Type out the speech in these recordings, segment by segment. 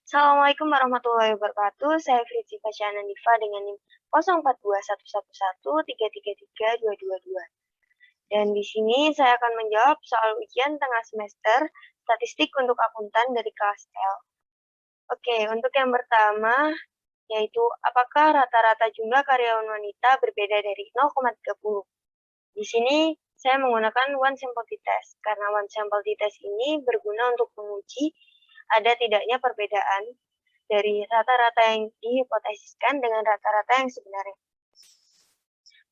Assalamualaikum warahmatullahi wabarakatuh. Saya Fitri Fasyana Nifa dengan NIM 042111333222. Dan di sini saya akan menjawab soal ujian tengah semester statistik untuk akuntan dari kelas L. Oke, untuk yang pertama yaitu apakah rata-rata jumlah karyawan wanita berbeda dari 0,30? Di sini saya menggunakan one sample t-test karena one sample t-test ini berguna untuk menguji ada tidaknya perbedaan dari rata-rata yang dihipotesiskan dengan rata-rata yang sebenarnya.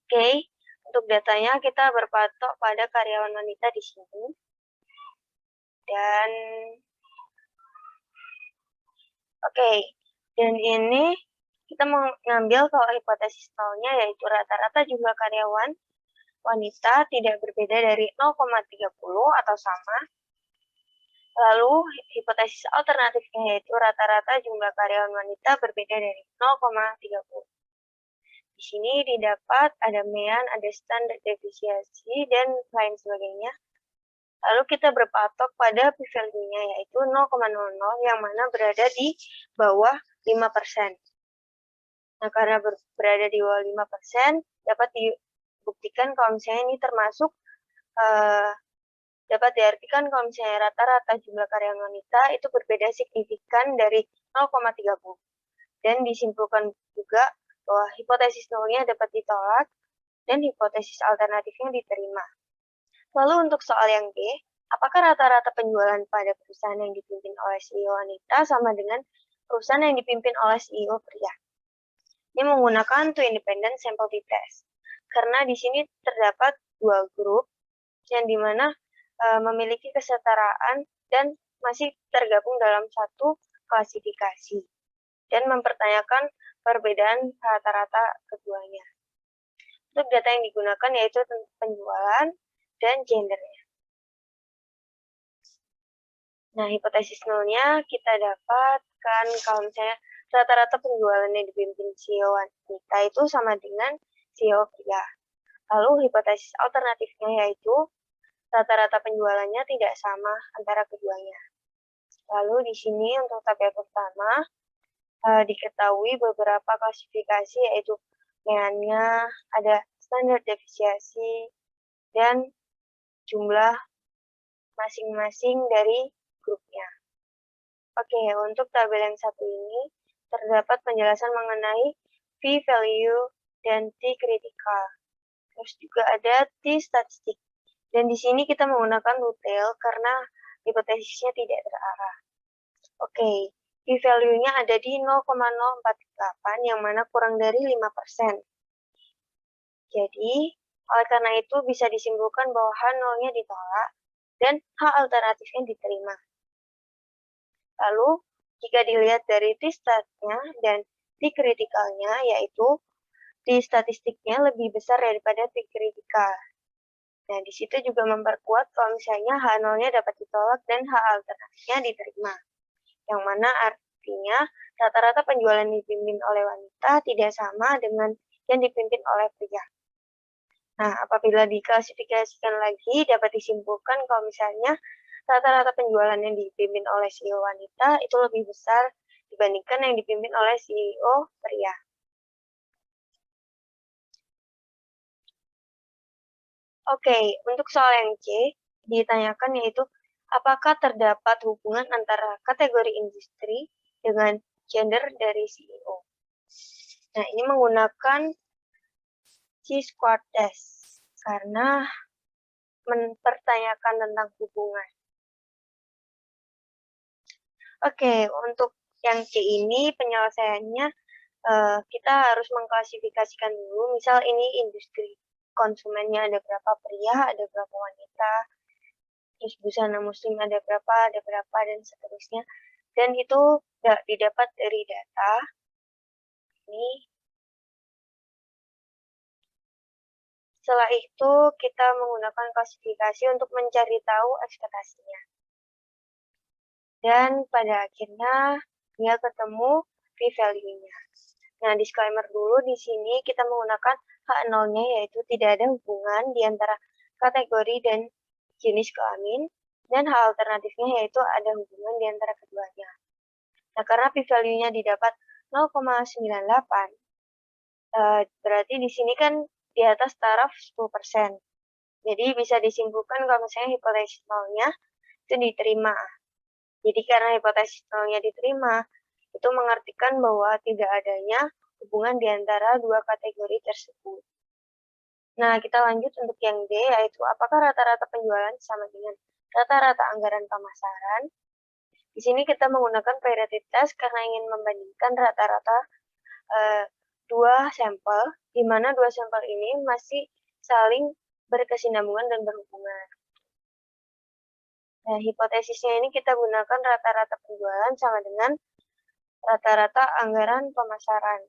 Oke, untuk datanya kita berpatok pada karyawan wanita di sini. Dan dan ini kita mengambil kalau hipotesis nolnya yaitu rata-rata jumlah karyawan wanita tidak berbeda dari 0,30 atau sama. Lalu hipotesis alternatifnya yaitu rata-rata jumlah karyawan wanita berbeda dari 0,30. Di sini didapat ada mean, ada standar deviasi, dan lain sebagainya. Lalu kita berpatok pada p-value-nya yaitu 0,00 yang mana berada di bawah 5%. Nah, karena berada di bawah 5%, dapat dibuktikan kalau misalnya ini termasuk dapat diartikan kalau misalnya rata-rata jumlah karyawan wanita itu berbeda signifikan dari 0,30. Dan disimpulkan juga bahwa hipotesis nolnya dapat ditolak dan hipotesis alternatifnya diterima. Lalu untuk soal yang B, apakah rata-rata penjualan pada perusahaan yang dipimpin oleh CEO wanita sama dengan perusahaan yang dipimpin oleh CEO pria? Ini menggunakan two independent sample t-test. Karena di sini terdapat dua grup yang dimana memiliki kesetaraan dan masih tergabung dalam satu klasifikasi dan mempertanyakan perbedaan rata-rata keduanya. Untuk data yang digunakan yaitu penjualan dan gendernya. Nah, hipotesis nolnya kita dapatkan kalau misalnya rata-rata penjualannya dipimpin CEO wanita itu sama dengan CEO pria. Lalu hipotesis alternatifnya yaitu rata-rata penjualannya tidak sama antara keduanya. Lalu di sini untuk tabel pertama diketahui beberapa klasifikasi yaitu meannya, ada standar deviasi, dan jumlah masing-masing dari grupnya. Oke, untuk tabel yang satu ini terdapat penjelasan mengenai p-value dan t-critical. Terus juga ada t-statistik. Dan di sini kita menggunakan detail karena hipotesisnya tidak terarah. Oke, p-value-nya ada di 0,048 yang mana kurang dari 5%. Jadi, oleh karena itu bisa disimpulkan bahwa H0-nya ditolak dan H alternatifnya diterima. Lalu, jika dilihat dari t-stat-nya dan t-critical-nya, yaitu t-statistiknya lebih besar daripada t-critical. Nah, di situ juga memperkuat kalau misalnya H0-nya dapat ditolak dan H alternatifnya diterima. Yang mana artinya rata-rata penjualan dipimpin oleh wanita tidak sama dengan yang dipimpin oleh pria. Nah, apabila diklasifikasikan lagi, dapat disimpulkan kalau misalnya rata-rata penjualan yang dipimpin oleh CEO wanita itu lebih besar dibandingkan yang dipimpin oleh CEO pria. Oke, untuk soal yang C, ditanyakan yaitu apakah terdapat hubungan antara kategori industri dengan gender dari CEO. Nah, ini menggunakan chi-square test karena mempertanyakan tentang hubungan. Oke, untuk yang C ini penyelesaiannya kita harus mengklasifikasikan dulu. Misal ini industri, konsumennya ada berapa pria, ada berapa wanita, terus busana muslim ada berapa, dan seterusnya. Dan itu didapat dari data ini. Setelah itu kita menggunakan klasifikasi untuk mencari tahu ekspektasinya. Dan pada akhirnya dia ketemu p-value-nya. Nah, disclaimer dulu di sini kita menggunakan H0-nya yaitu tidak ada hubungan di antara kategori dan jenis kelamin, dan H alternatifnya yaitu ada hubungan di antara keduanya. Nah, karena p-value-nya didapat 0,98, berarti di sini kan di atas taraf 10%. Jadi bisa disimpulkan kalau misalnya hipotesis nolnya itu diterima. Jadi karena hipotesis nolnya diterima, itu mengartikan bahwa tidak adanya hubungan di antara dua kategori tersebut. Nah, kita lanjut untuk yang D, yaitu apakah rata-rata penjualan sama dengan rata-rata anggaran pemasaran? Di sini kita menggunakan prioritas karena ingin membandingkan rata-rata dua sampel, di mana dua sampel ini masih saling berkesinambungan dan berhubungan. Nah, hipotesisnya ini kita gunakan rata-rata penjualan sama dengan rata-rata anggaran pemasaran.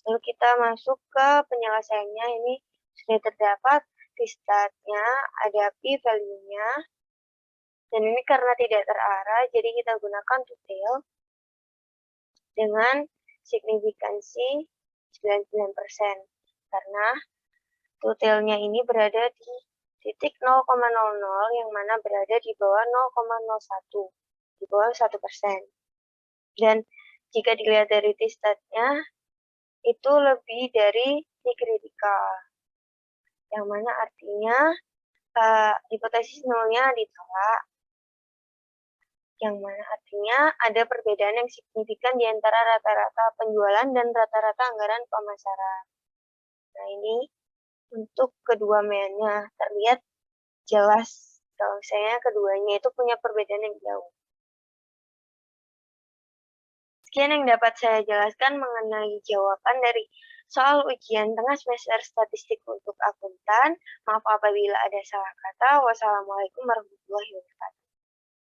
Lalu kita masuk ke penyelesaiannya, ini sudah terdapat T-stat-nya, ada p-value-nya, dan ini karena tidak terarah, jadi kita gunakan tutil dengan signifikansi 99%, karena tutilnya ini berada di titik 0,00 yang mana berada di bawah 0,01, di bawah 1%. Dan jika dilihat dari T-stat-nya, itu lebih dari T kritikal, yang mana artinya hipotesis nolnya ditolak, yang mana artinya ada perbedaan yang signifikan di antara rata-rata penjualan dan rata-rata anggaran pemasaran. Nah, ini untuk kedua mainnya terlihat jelas kalau misalnya keduanya itu punya perbedaan yang jauh. Sekian yang dapat saya jelaskan mengenai jawaban dari soal ujian tengah semester statistik untuk akuntan. Maaf apabila ada salah kata. Wassalamualaikum warahmatullahi wabarakatuh.